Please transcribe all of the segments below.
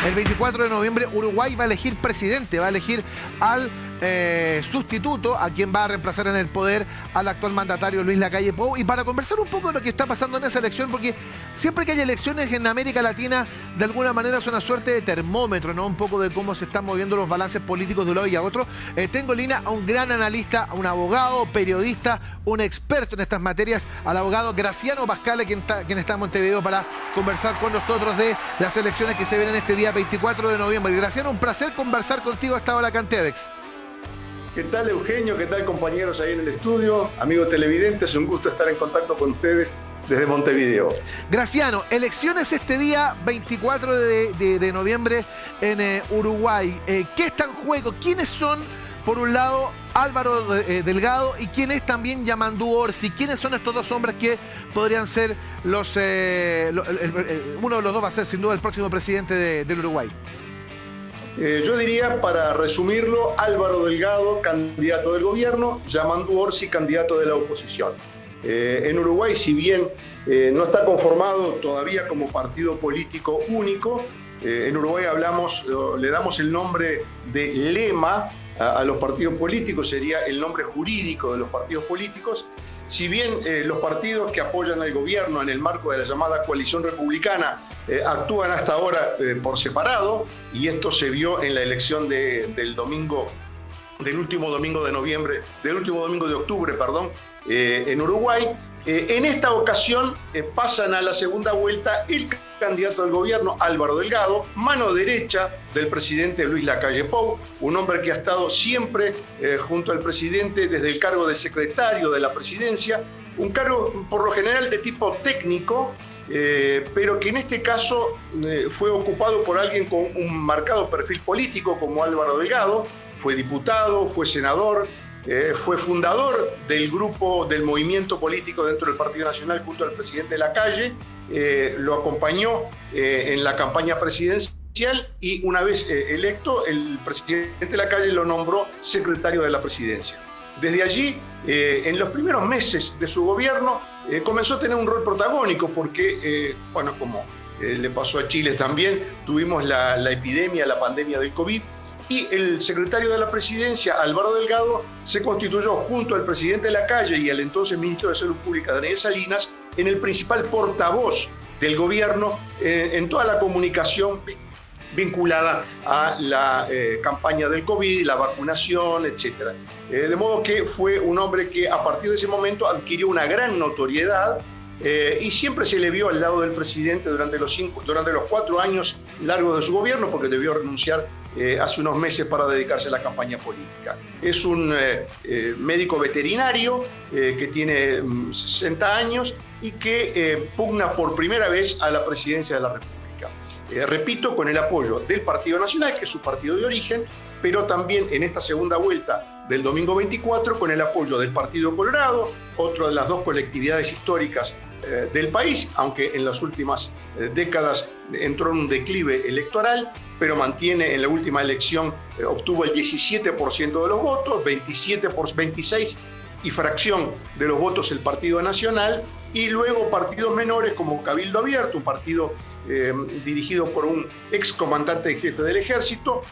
El 24 de noviembre Uruguay va a elegir presidente, va a elegir al sustituto, a quien va a reemplazar en el poder al actual mandatario Luis Lacalle Pou. Y para conversar un poco de lo que está pasando en esa elección, porque siempre que hay elecciones en América Latina, de alguna manera es una suerte de termómetro, ¿no? Un poco de cómo se están moviendo los balances políticos de un lado y a otro. Tengo en línea a un gran analista, a un abogado, periodista, un experto en estas materias, al abogado Graciano Pascale, quien está en Montevideo para conversar con nosotros de las elecciones que se vienen este día 24 de noviembre. Graciano, un placer conversar contigo a esta hora acá en TEDx. ¿Qué tal, Eugenio? ¿Qué tal, compañeros ahí en el estudio? Amigos televidentes, un gusto estar en contacto con ustedes desde Montevideo. Graciano, elecciones este día 24 de noviembre en Uruguay. ¿Qué está en juego? ¿Quiénes son, por un lado, Álvaro Delgado y quién es también Yamandú Orsi? ¿Quiénes son estos dos hombres que podrían ser los... uno de los dos va a ser sin duda el próximo presidente del Uruguay? Yo diría, para resumirlo, Álvaro Delgado, candidato del gobierno, Yamandú Orsi, candidato de la oposición. En Uruguay, si bien no está conformado todavía como partido político único, en Uruguay le damos el nombre de lema a los partidos políticos, sería el nombre jurídico de los partidos políticos. Si bien los partidos que apoyan al gobierno en el marco de la llamada coalición republicana actúan hasta ahora por separado, y esto se vio en la elección del último domingo de octubre, en Uruguay, en esta ocasión pasan a la segunda vuelta el candidato del gobierno, Álvaro Delgado, mano derecha del presidente Luis Lacalle Pou, un hombre que ha estado siempre junto al presidente desde el cargo de secretario de la presidencia, un cargo por lo general de tipo técnico, pero que en este caso fue ocupado por alguien con un marcado perfil político como Álvaro Delgado. Fue diputado, fue senador, fue fundador del movimiento político dentro del Partido Nacional junto al presidente Lacalle, lo acompañó en la campaña presidencial y una vez electo, el presidente Lacalle lo nombró secretario de la presidencia. Desde allí, en los primeros meses de su gobierno, comenzó a tener un rol protagónico porque, como le pasó a Chile también, tuvimos la epidemia, la pandemia del COVID, y el secretario de la presidencia, Álvaro Delgado, se constituyó junto al presidente Lacalle y al entonces ministro de Salud Pública, Daniel Salinas, en el principal portavoz del gobierno en toda la comunicación vinculada a la campaña del COVID, la vacunación, etc. De modo que fue un hombre que a partir de ese momento adquirió una gran notoriedad y siempre se le vio al lado del presidente durante los 4 años largos de su gobierno, porque debió renunciar hace unos meses para dedicarse a la campaña política. Es un médico veterinario que tiene 60 años y que pugna por primera vez a la presidencia de la República. Repito, con el apoyo del Partido Nacional, que es su partido de origen, pero también en esta segunda vuelta del domingo 24 con el apoyo del Partido Colorado, otra de las dos colectividades históricas del país, aunque en las últimas décadas entró en un declive electoral, pero mantiene en la última elección, obtuvo el 17% de los votos, 26 y fracción de los votos el Partido Nacional, y luego partidos menores como Cabildo Abierto, un partido dirigido por un excomandante en jefe del ejército,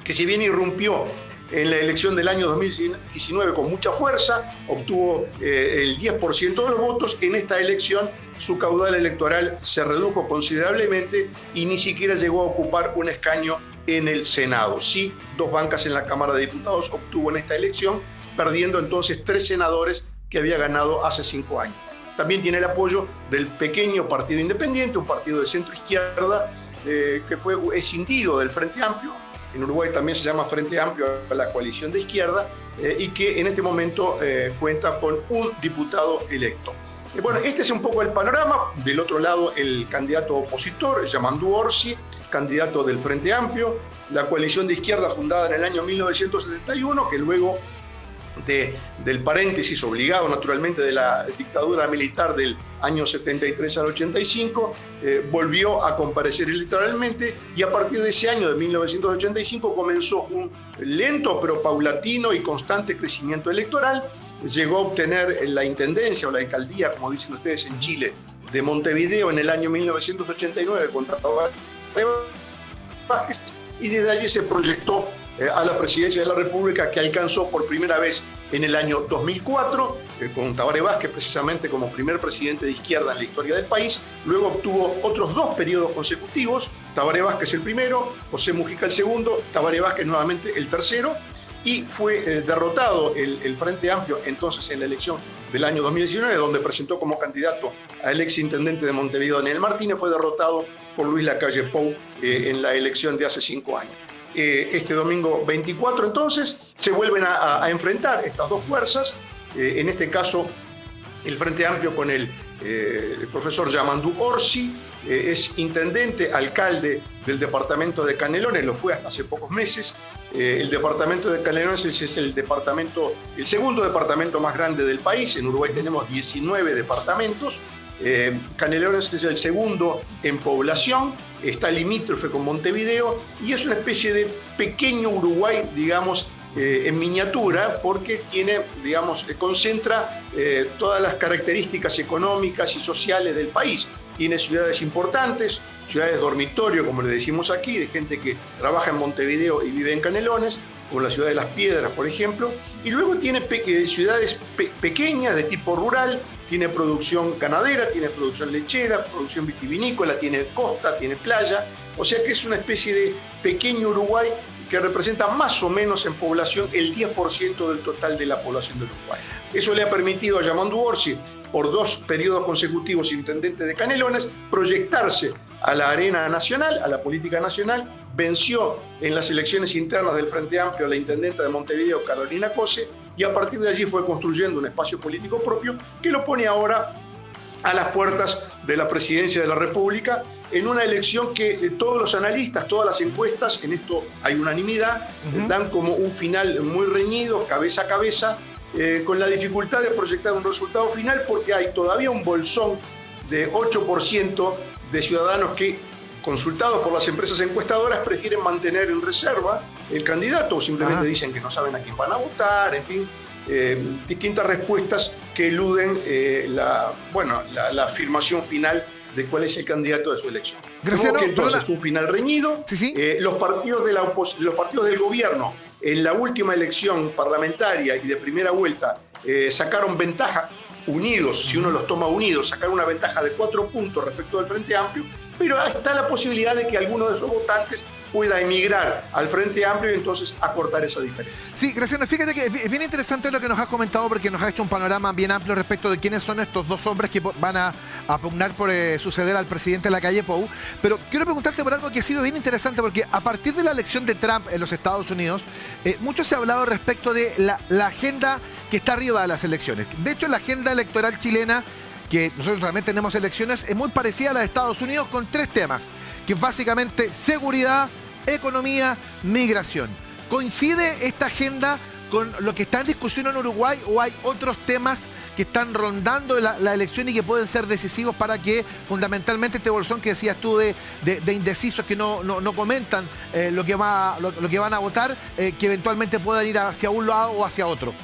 que si bien irrumpió en la elección del año 2019 con mucha fuerza, obtuvo el 10% de los votos. En esta elección su caudal electoral se redujo considerablemente y ni siquiera llegó a ocupar un escaño en el Senado. Sí, 2 bancas en la Cámara de Diputados obtuvo en esta elección, perdiendo entonces 3 senadores que había ganado hace 5 años. También tiene el apoyo del pequeño Partido Independiente, un partido de centro-izquierda que fue escindido del Frente Amplio. En Uruguay también se llama Frente Amplio a la coalición de izquierda y que en este momento cuenta con un diputado electo. Bueno, este es un poco el panorama. Del otro lado, el candidato opositor, Yamandú Orsi, candidato del Frente Amplio, la coalición de izquierda fundada en el año 1971, que luego del paréntesis obligado naturalmente de la dictadura militar del año 73 al 85, volvió a comparecer electoralmente, y a partir de ese año de 1985 comenzó un lento pero paulatino y constante crecimiento electoral. Llegó a obtener la intendencia o la alcaldía, como dicen ustedes en Chile, de Montevideo en el año 1989 contra Vázquez, y desde allí se proyectó a la presidencia de la República, que alcanzó por primera vez en el año 2004, con Tabaré Vázquez precisamente como primer presidente de izquierda en la historia del país. Luego obtuvo otros 2 periodos consecutivos, Tabaré Vázquez el primero, José Mujica el segundo, Tabaré Vázquez nuevamente el tercero, y fue derrotado el Frente Amplio entonces en la elección del año 2019, donde presentó como candidato al exintendente de Montevideo, Daniel Martínez. Fue derrotado por Luis Lacalle Pou en la elección de hace 5 años. Este domingo 24 entonces se vuelven a enfrentar estas 2 fuerzas, en este caso el Frente Amplio con el profesor Yamandú Orsi, es intendente, alcalde del departamento de Canelones, lo fue hasta hace pocos meses. El departamento de Canelones es el segundo departamento más grande del país. En Uruguay tenemos 19 departamentos. Canelones es el segundo en población, está limítrofe con Montevideo y es una especie de pequeño Uruguay, digamos, en miniatura, porque tiene, digamos, concentra todas las características económicas y sociales del país. Tiene ciudades importantes, ciudades dormitorio, como le decimos aquí, de gente que trabaja en Montevideo y vive en Canelones, como la ciudad de Las Piedras, por ejemplo. Y luego tiene ciudades pequeñas de tipo rural, tiene producción ganadera, tiene producción lechera, producción vitivinícola, tiene costa, tiene playa. O sea que es una especie de pequeño Uruguay que representa más o menos en población el 10% del total de la población del Uruguay. Eso le ha permitido a Yamandú Orsi, por 2 periodos consecutivos intendente de Canelones, proyectarse a la arena nacional, a la política nacional. Venció en las elecciones internas del Frente Amplio a la intendenta de Montevideo, Carolina Cose, y a partir de allí fue construyendo un espacio político propio que lo pone ahora a las puertas de la presidencia de la República, en una elección que todos los analistas, todas las encuestas, en esto hay unanimidad, dan como un final muy reñido, cabeza a cabeza, con la dificultad de proyectar un resultado final, porque hay todavía un bolsón de 8% de ciudadanos que, consultados por las empresas encuestadoras, prefieren mantener en reserva el candidato o simplemente dicen que no saben a quién van a votar, en fin, distintas respuestas que eluden la afirmación final de cuál es el candidato de su elección. Graciano, entonces un final reñido. Sí. Los partidos del gobierno en la última elección parlamentaria y de primera vuelta sacaron ventaja unidos, si uno los toma unidos, sacaron una ventaja de 4 puntos respecto del Frente Amplio, pero está la posibilidad de que alguno de esos votantes pueda emigrar al Frente Amplio y entonces acortar esa diferencia. Sí, Graciano, fíjate que es bien interesante lo que nos has comentado, porque nos ha hecho un panorama bien amplio respecto de quiénes son estos 2 hombres que van a pugnar por suceder al presidente Lacalle Pou. Pero quiero preguntarte por algo que ha sido bien interesante, porque a partir de la elección de Trump en los Estados Unidos, mucho se ha hablado respecto de la agenda que está arriba de las elecciones. De hecho, la agenda electoral chilena, que nosotros también tenemos elecciones, es muy parecida a la de Estados Unidos, con 3 temas, que es básicamente seguridad, economía, migración. ¿Coincide esta agenda con lo que está en discusión en Uruguay, o hay otros temas que están rondando la elección y que pueden ser decisivos para que fundamentalmente este bolsón que decías tú de indecisos que no comentan lo que van a votar, que eventualmente puedan ir hacia un lado o hacia otro?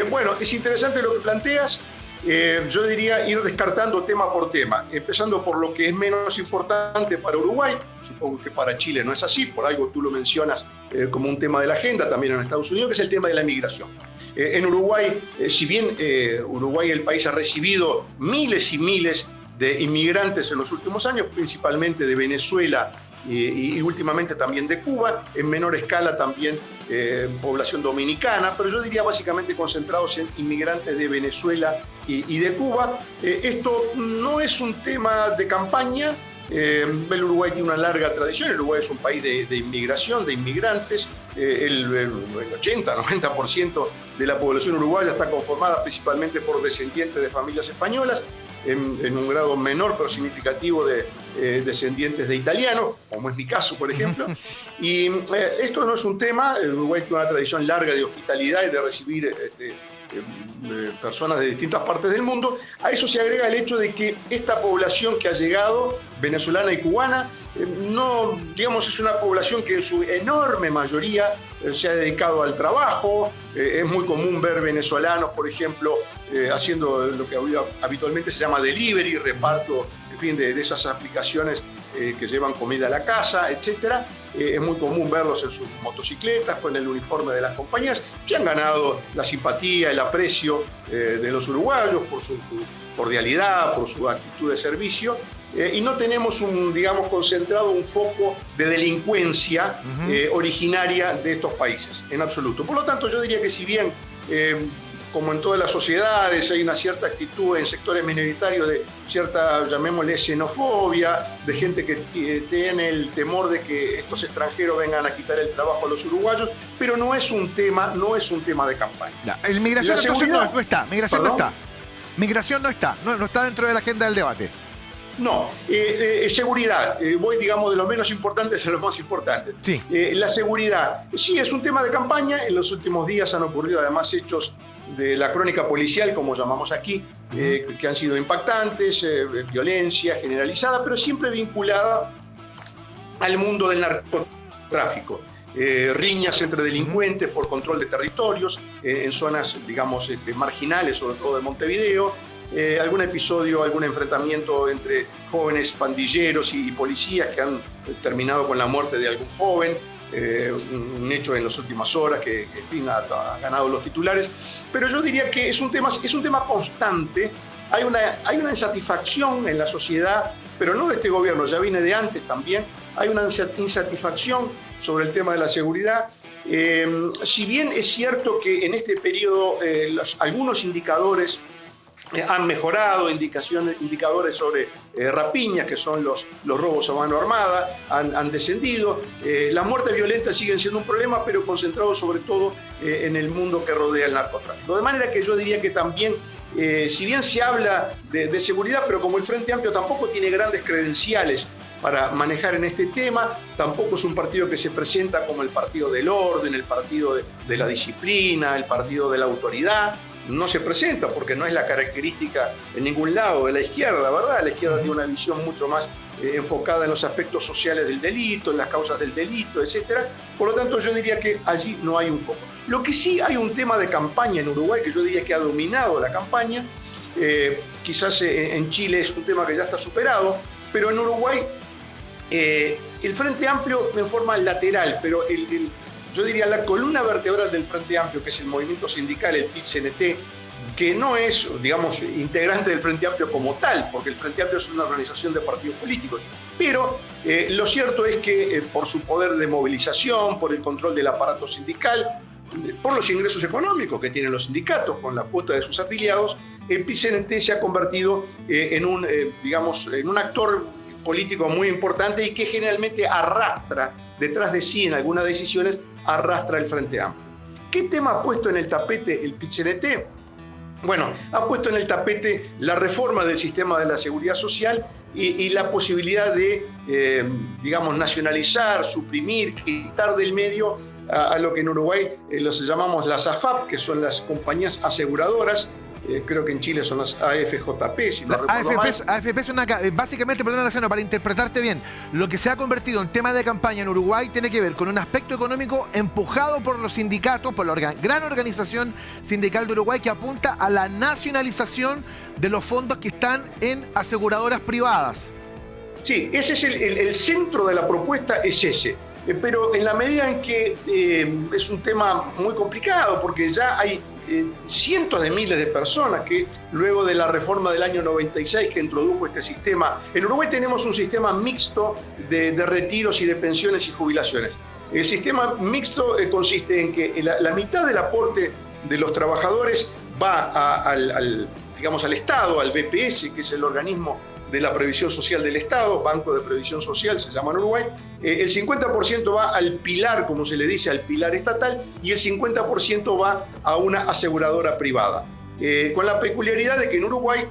Bueno, es interesante lo que planteas. Yo diría ir descartando tema por tema, empezando por lo que es menos importante para Uruguay. Supongo que para Chile no es así, por algo tú lo mencionas como un tema de la agenda también en Estados Unidos, que es el tema de la migración. En Uruguay, si bien Uruguay, el país, ha recibido miles y miles de inmigrantes en los últimos años, principalmente de Venezuela y últimamente también de Cuba, en menor escala también población dominicana, pero yo diría básicamente concentrados en inmigrantes de Venezuela y de Cuba. Esto no es un tema de campaña. El Uruguay tiene una larga tradición. El Uruguay es un país de inmigración, de inmigrantes. El 80-90% de la población uruguaya está conformada principalmente por descendientes de familias españolas, en un grado menor pero significativo de descendientes de italianos, como es mi caso, por ejemplo. Y esto no es un tema. El Uruguay tiene una tradición larga de hospitalidad y de recibir personas de distintas partes del mundo. A eso se agrega el hecho de que esta población que ha llegado venezolana y cubana. No, digamos, es una población que en su enorme mayoría se ha dedicado al trabajo. Es muy común ver venezolanos, por ejemplo, haciendo lo que habitualmente se llama delivery, reparto, en fin, de esas aplicaciones que llevan comida a la casa, etc. Es muy común verlos en sus motocicletas con el uniforme de las compañías, que han ganado la simpatía, el aprecio de los uruguayos por su cordialidad, por su actitud de servicio. Y no tenemos concentrado un foco de delincuencia originaria de estos países, en absoluto. Por lo tanto, yo diría que si bien, como en todas las sociedades, hay una cierta actitud en sectores minoritarios de cierta, llamémosle, xenofobia, de gente que tiene el temor de que estos extranjeros vengan a quitar el trabajo a los uruguayos, pero no es un tema de campaña. Ya, el migración entonces no está, migración ¿Perdón? no está. Migración no está dentro de la agenda del debate. No, seguridad. Voy, digamos, de lo menos importante a lo más importante. Sí. La seguridad. Sí, es un tema de campaña. En los últimos días han ocurrido además hechos de la crónica policial, como llamamos aquí, que han sido impactantes, violencia generalizada, pero siempre vinculada al mundo del narcotráfico. Riñas entre delincuentes por control de territorios en zonas, digamos, marginales, sobre todo de Montevideo. Algún episodio, algún enfrentamiento entre jóvenes pandilleros y policías que han terminado con la muerte de algún joven, un hecho en las últimas horas que en fin, ha ganado los titulares. Pero yo diría que es un tema constante. Hay una insatisfacción en la sociedad, pero no de este gobierno, ya viene de antes también. Hay una insatisfacción sobre el tema de la seguridad. Si bien es cierto que en este periodo algunos indicadores han mejorado, indicadores sobre rapiñas, que son los robos a mano armada, han descendido. Las muertes violentas siguen siendo un problema, pero concentrados sobre todo en el mundo que rodea el narcotráfico. De manera que yo diría que también, si bien se habla de seguridad, pero como el Frente Amplio tampoco tiene grandes credenciales para manejar en este tema, tampoco es un partido que se presenta como el partido del orden, el partido de la disciplina, el partido de la autoridad. No se presenta porque no es la característica en ningún lado de la izquierda, ¿verdad? La izquierda tiene una visión mucho más enfocada en los aspectos sociales del delito, en las causas del delito, etc. Por lo tanto, yo diría que allí no hay un foco. Lo que sí hay un tema de campaña en Uruguay, que yo diría que ha dominado la campaña. Quizás en Chile es un tema que ya está superado, pero en Uruguay el Frente Amplio en forma lateral, pero yo diría la columna vertebral del Frente Amplio, que es el movimiento sindical, el PIT-CNT, que no es, digamos, integrante del Frente Amplio como tal, porque el Frente Amplio es una organización de partidos políticos. Pero lo cierto es que por su poder de movilización, por el control del aparato sindical, por los ingresos económicos que tienen los sindicatos con la cuota de sus afiliados, el PIT-CNT se ha convertido en un actor político muy importante y que generalmente arrastra detrás de sí en algunas decisiones, arrastra el Frente Amplio. ¿Qué tema ha puesto en el tapete el PIT-CNT? Bueno, ha puesto en el tapete la reforma del sistema de la seguridad social y la posibilidad de, nacionalizar, suprimir, quitar del medio a lo que en Uruguay los llamamos las AFAP, que son las compañías aseguradoras. Creo que en Chile son las AFJP, si no recuerdo mal. AFP es básicamente, para interpretarte bien, lo que se ha convertido en tema de campaña en Uruguay tiene que ver con un aspecto económico empujado por los sindicatos, por la gran organización sindical de Uruguay, que apunta a la nacionalización de los fondos que están en aseguradoras privadas. Sí, ese es el centro de la propuesta, es ese. Pero en la medida en que es un tema muy complicado, porque ya hay cientos de miles de personas que luego de la reforma del año 96 que introdujo este sistema, en Uruguay tenemos un sistema mixto de retiros y de pensiones y jubilaciones. El sistema mixto consiste en que la mitad del aporte de los trabajadores va al Estado, al BPS, que es el organismo de la previsión social del Estado, Banco de Previsión Social se llama en Uruguay. El 50% va al pilar, como se le dice, al pilar estatal, y el 50% va a una aseguradora privada. Con la peculiaridad de que en Uruguay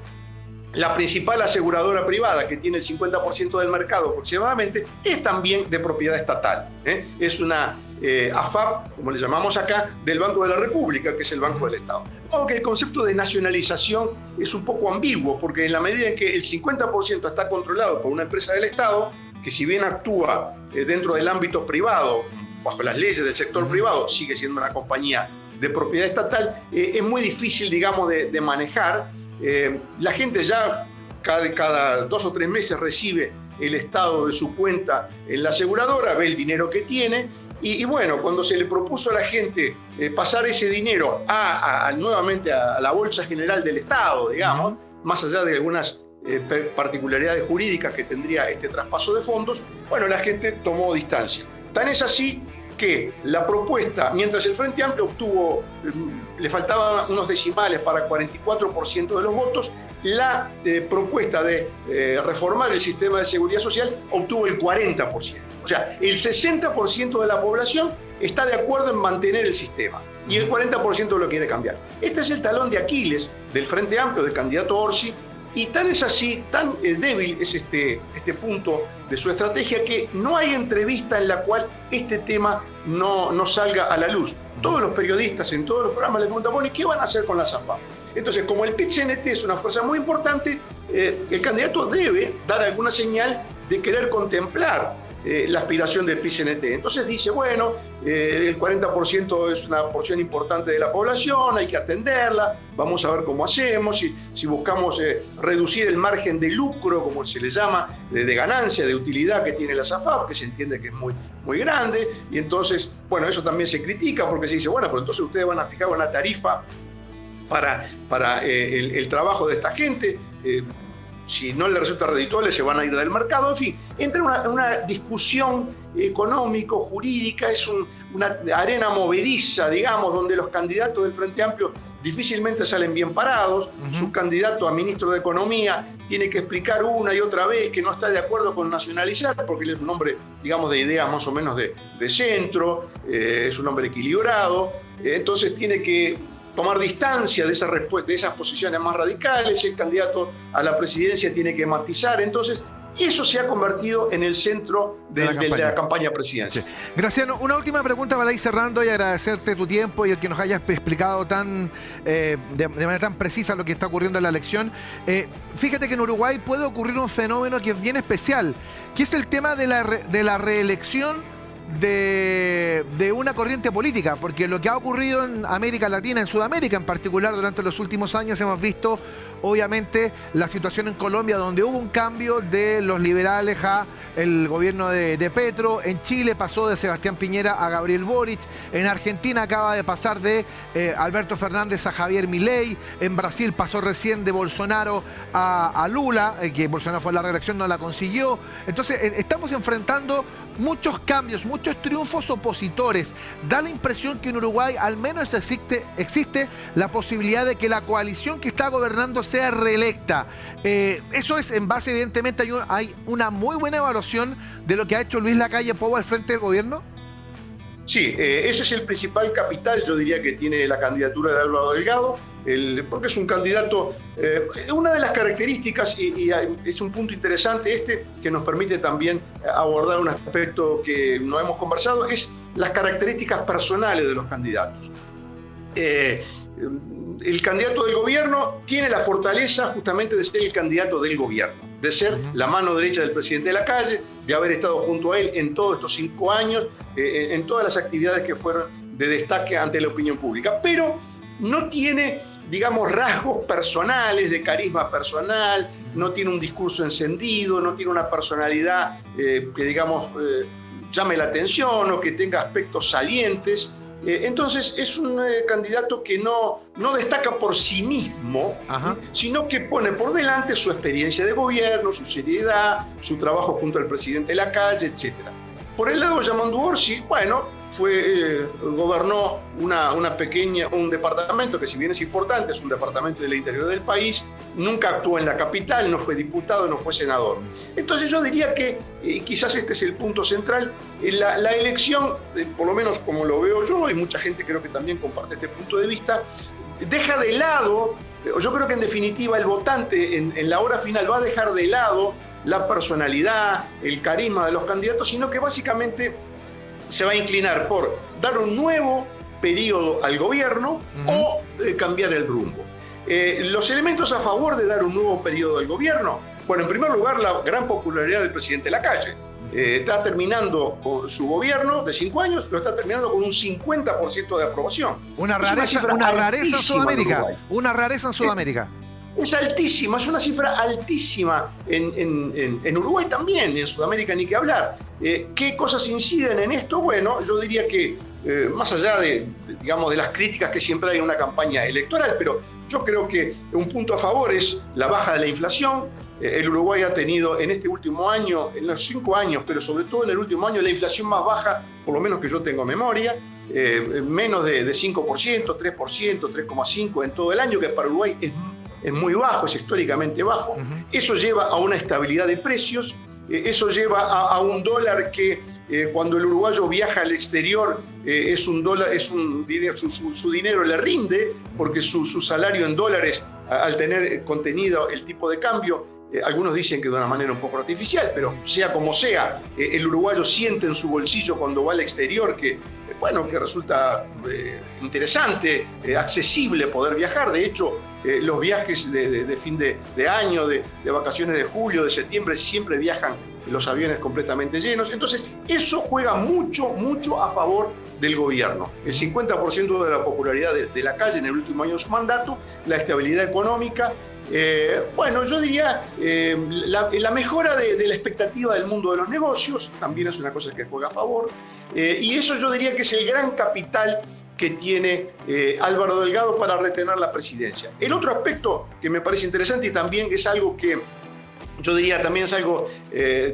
la principal aseguradora privada, que tiene el 50% del mercado aproximadamente, es también de propiedad estatal. Es una AFAP, como le llamamos acá, del Banco de la República, que es el Banco del Estado. Aunque el concepto de nacionalización es un poco ambiguo, porque en la medida en que el 50% está controlado por una empresa del Estado, que si bien actúa dentro del ámbito privado, bajo las leyes del sector privado, sigue siendo una compañía de propiedad estatal, es muy difícil, digamos, de manejar. La gente ya cada 2 o 3 meses recibe el estado de su cuenta en la aseguradora, ve el dinero que tiene, y bueno, cuando se le propuso a la gente pasar ese dinero nuevamente a la Bolsa General del Estado, digamos, más allá de algunas particularidades jurídicas que tendría este traspaso de fondos, bueno, la gente tomó distancia. Tan es así que la propuesta, mientras el Frente Amplio obtuvo, le faltaban unos decimales para 44% de los votos, la propuesta de reformar el sistema de seguridad social obtuvo el 40%. O sea, el 60% de la población está de acuerdo en mantener el sistema y el 40% lo quiere cambiar. Este es el talón de Aquiles del Frente Amplio, del candidato Orsi, y tan es así, tan débil es este punto de su estrategia que no hay entrevista en la cual este tema no salga a la luz. Todos los periodistas en todos los programas le preguntan, bueno, ¿y qué van a hacer con la AFAP? Entonces, como el PIT-CNT es una fuerza muy importante, el candidato debe dar alguna señal de querer contemplar la aspiración del PIT-CNT. Entonces dice, bueno, el 40% es una porción importante de la población, hay que atenderla, vamos a ver cómo hacemos, si buscamos reducir el margen de lucro, como se le llama, de ganancia, de utilidad que tiene la AFAP, que se entiende que es muy grande, y entonces, bueno, eso también se critica porque se dice, bueno, pero entonces ustedes van a fijar una tarifa para el trabajo de esta gente, si no le resulta redituable se van a ir del mercado, en fin, entra una discusión económico-jurídica, es una arena movediza, digamos, donde los candidatos del Frente Amplio difícilmente salen bien parados. Su candidato a ministro de Economía tiene que explicar una y otra vez que no está de acuerdo con nacionalizar, porque él es un hombre, digamos, de ideas más o menos de centro, es un hombre equilibrado, entonces tiene que tomar distancia de esas posiciones más radicales. El candidato a la presidencia tiene que matizar. Entonces, eso se ha convertido en el centro de la campaña presidencial. Sí. Graciano, una última pregunta para ir cerrando y agradecerte tu tiempo y el que nos hayas explicado de manera tan precisa lo que está ocurriendo en la elección. Fíjate que en Uruguay puede ocurrir un fenómeno que es bien especial, que es el tema de la reelección de una corriente política, porque lo que ha ocurrido en América Latina, en Sudamérica en particular, durante los últimos años hemos visto obviamente la situación en Colombia, donde hubo un cambio de los liberales a el gobierno de Petro. En Chile pasó de Sebastián Piñera a Gabriel Boric. En Argentina acaba de pasar de Alberto Fernández a Javier Milei. En Brasil pasó recién de Bolsonaro a Lula, que Bolsonaro fue a la reelección, no la consiguió. Entonces estamos enfrentando muchos cambios, muchos triunfos opositores. Da la impresión que en Uruguay al menos existe la posibilidad de que la coalición que está gobernando sea reelecta. Eso es en base, evidentemente, hay una muy buena evaluación de lo que ha hecho Luis Lacalle Pou al frente del gobierno. Sí, ese es el principal capital, yo diría, que tiene la candidatura de Álvaro Delgado, porque es un candidato, una de las características, y es un punto interesante que nos permite también abordar un aspecto que no hemos conversado, es las características personales de los candidatos. El candidato del gobierno tiene la fortaleza justamente de ser el candidato del gobierno, de ser la mano derecha del presidente Lacalle, de haber estado junto a él en todos estos 5 años, en todas las actividades que fueron de destaque ante la opinión pública. Pero no tiene, digamos, rasgos personales, de carisma personal, no tiene un discurso encendido, no tiene una personalidad que, digamos, llame la atención o que tenga aspectos salientes. Entonces es un candidato que no destaca por sí mismo, sino que pone por delante su experiencia de gobierno, su seriedad, su trabajo junto al presidente Lacalle, etc. Por el lado de Yamandu Orsi, bueno, gobernó un departamento que, si bien es importante, es un departamento del interior del país, nunca actuó en la capital, no fue diputado, no fue senador. Entonces yo diría que quizás este es el punto central. La elección, por lo menos como lo veo yo, y mucha gente creo que también comparte este punto de vista, deja de lado, yo creo que en definitiva el votante en la hora final va a dejar de lado la personalidad, el carisma de los candidatos, sino que básicamente se va a inclinar por dar un nuevo periodo al gobierno o cambiar el rumbo. Los elementos a favor de dar un nuevo periodo al gobierno, bueno, en primer lugar, la gran popularidad del presidente Lacalle. Está terminando con su gobierno de 5 años, lo está terminando con un 50% de aprobación. Una rareza en Sudamérica. Una rareza en Sudamérica. Es altísima, es una cifra altísima en Uruguay también, en Sudamérica ni que hablar. ¿Qué cosas inciden en esto? Bueno, yo diría que más allá digamos, de las críticas que siempre hay en una campaña electoral, pero yo creo que un punto a favor es la baja de la inflación. El Uruguay ha tenido en este último año, en los 5 años, pero sobre todo en el último año, la inflación más baja, por lo menos que yo tengo memoria, menos de 5%, 3%, 3,5% en todo el año, que para Uruguay es muy bajo, es históricamente bajo. Eso lleva a una estabilidad de precios, eso lleva a un dólar que cuando el uruguayo viaja al exterior su dinero le rinde, porque su salario en dólares, al tener contenido el tipo de cambio, algunos dicen que de una manera un poco artificial, pero sea como sea, el uruguayo siente en su bolsillo cuando va al exterior que resulta interesante, accesible poder viajar. De hecho, los viajes de fin de año, de vacaciones de julio, de septiembre, siempre viajan los aviones completamente llenos. Entonces, eso juega mucho, mucho a favor del gobierno. El 50% de la popularidad de Lacalle en el último año de su mandato, la estabilidad económica. Yo diría la mejora de la expectativa del mundo de los negocios también es una cosa que juega a favor, y eso yo diría que es el gran capital que tiene Álvaro Delgado para retener la presidencia. El otro aspecto que me parece interesante y también es algo que yo diría también es algo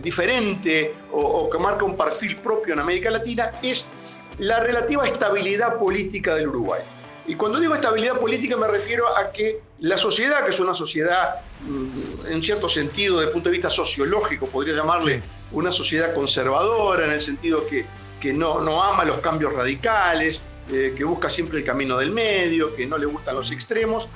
diferente o que marca un perfil propio en América Latina, es la relativa estabilidad política del Uruguay. Y cuando digo estabilidad política me refiero a que la sociedad, que es una sociedad en cierto sentido, desde el punto de vista sociológico, podría llamarle una sociedad conservadora, en el sentido que no ama los cambios radicales, que busca siempre el camino del medio, que no le gustan los extremos.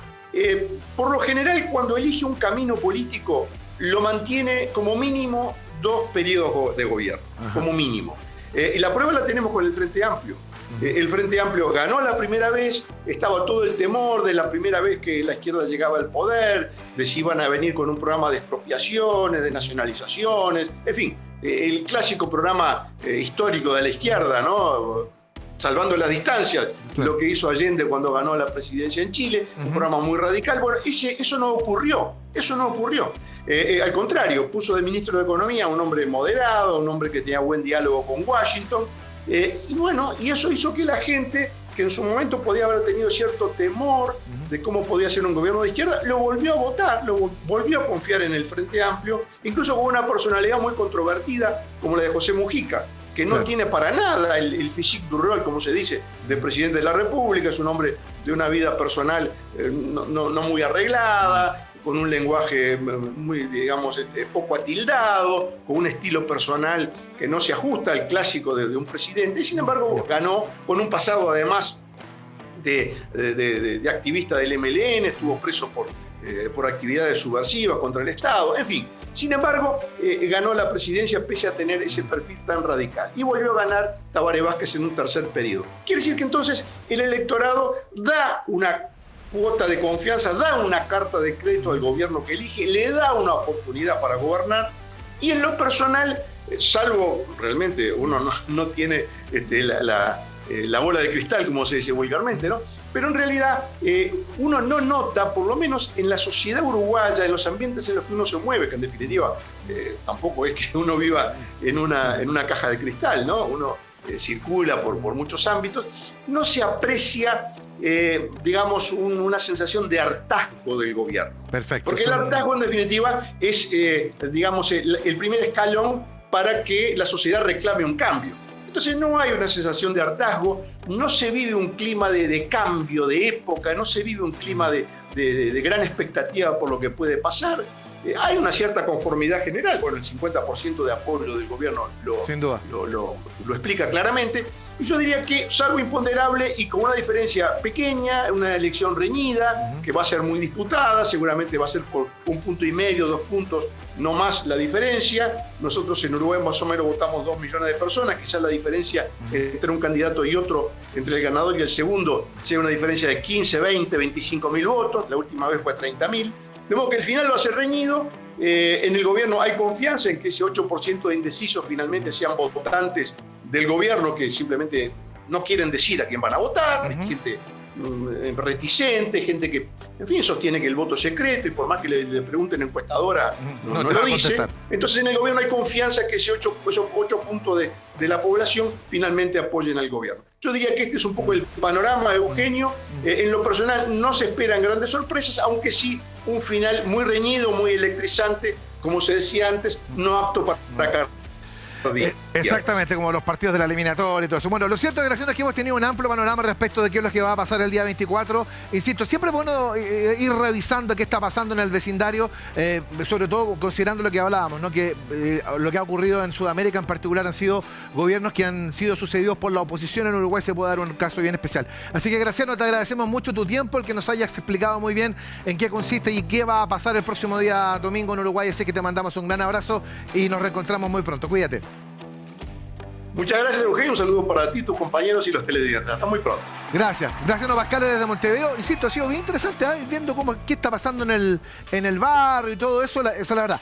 Por lo general, cuando elige un camino político, lo mantiene como mínimo 2 periodos de gobierno, como mínimo. Y la prueba la tenemos con el Frente Amplio. El Frente Amplio ganó la primera vez, estaba todo el temor de la primera vez que la izquierda llegaba al poder, de si iban a venir con un programa de expropiaciones, de nacionalizaciones, en fin, el clásico programa histórico de la izquierda, ¿no? Salvando las distancias, lo que hizo Allende cuando ganó la presidencia en Chile, un programa muy radical. Bueno, eso no ocurrió, al contrario, puso de ministro de Economía a un hombre moderado, un hombre que tenía buen diálogo con Washington, y eso hizo que la gente, que en su momento podía haber tenido cierto temor de cómo podía ser un gobierno de izquierda, lo volvió a votar, volvió a confiar en el Frente Amplio, incluso con una personalidad muy controvertida como la de José Mujica, que no tiene para nada el physique du rôle, como se dice, del presidente de la República. Es un hombre de una vida personal no muy arreglada, con un lenguaje muy, digamos, poco atildado, con un estilo personal que no se ajusta al clásico de un presidente, y sin embargo ganó con un pasado además de activista del MLN, estuvo preso por actividades subversivas contra el Estado, en fin. Sin embargo, ganó la presidencia pese a tener ese perfil tan radical. Y volvió a ganar Tabaré Vázquez en un tercer periodo. Quiere decir que entonces el electorado da una cuota de confianza, da una carta de crédito al gobierno que elige, le da una oportunidad para gobernar, y en lo personal, salvo realmente uno no tiene la bola de cristal, como se dice vulgarmente, ¿no? Pero en realidad uno no nota, por lo menos en la sociedad uruguaya, en los ambientes en los que uno se mueve, que en definitiva tampoco es que uno viva en una caja de cristal, ¿no? Uno circula por muchos ámbitos, no se aprecia digamos, una sensación de hartazgo del gobierno. Perfecto. Porque el hartazgo, en definitiva, es, digamos, el primer escalón para que la sociedad reclame un cambio. Entonces no hay una sensación de hartazgo, no se vive un clima de cambio, de época, no se vive un clima de gran expectativa por lo que puede pasar. hay una cierta conformidad general. Bueno, el 50% de apoyo del gobierno Sin duda. lo explica claramente. Y yo diría que, salvo imponderable y con una diferencia pequeña, una elección reñida, que va a ser muy disputada, seguramente va a ser por 1,5 puntos, 2 puntos, no más la diferencia. Nosotros en Uruguay más o menos votamos 2 millones de personas, quizás la diferencia entre un candidato y otro, entre el ganador y el segundo, sea una diferencia de 15, 20, 25 mil votos, la última vez fue 30.000. De modo que el final va a ser reñido. En el gobierno hay confianza en que ese 8% de indecisos finalmente sean votantes del gobierno que simplemente no quieren decir a quién van a votar, gente reticente, gente que, en fin, sostiene que el voto es secreto y por más que le pregunten encuestadora, no lo dice. Entonces en el gobierno hay confianza que esos 8 puntos de la población finalmente apoyen al gobierno. Yo diría que este es un poco el panorama, Eugenio. En lo personal no se esperan grandes sorpresas, aunque sí un final muy reñido, muy electrizante, como se decía antes, no apto para cargar. Exactamente, como los partidos de la eliminatoria y todo eso. Bueno, lo cierto, Graciano, es que hemos tenido un amplio panorama respecto de qué es lo que va a pasar el día 24. Insisto, siempre es bueno ir revisando qué está pasando en el vecindario, sobre todo considerando lo que hablábamos, ¿no? Que lo que ha ocurrido en Sudamérica en particular han sido gobiernos que han sido sucedidos por la oposición. En Uruguay se puede dar un caso bien especial. Así que, Graciano, te agradecemos mucho tu tiempo, el que nos hayas explicado muy bien en qué consiste y qué va a pasar el próximo día domingo en Uruguay. Así que te mandamos un gran abrazo y nos reencontramos muy pronto. Cuídate. Muchas gracias, Eugenio. Un saludo para ti, tus compañeros y los televidentes. Hasta muy pronto. Gracias. Gracias, Pascal, desde Montevideo. Insisto, ha sido bien interesante, viendo qué está pasando en el barrio y todo eso, la verdad.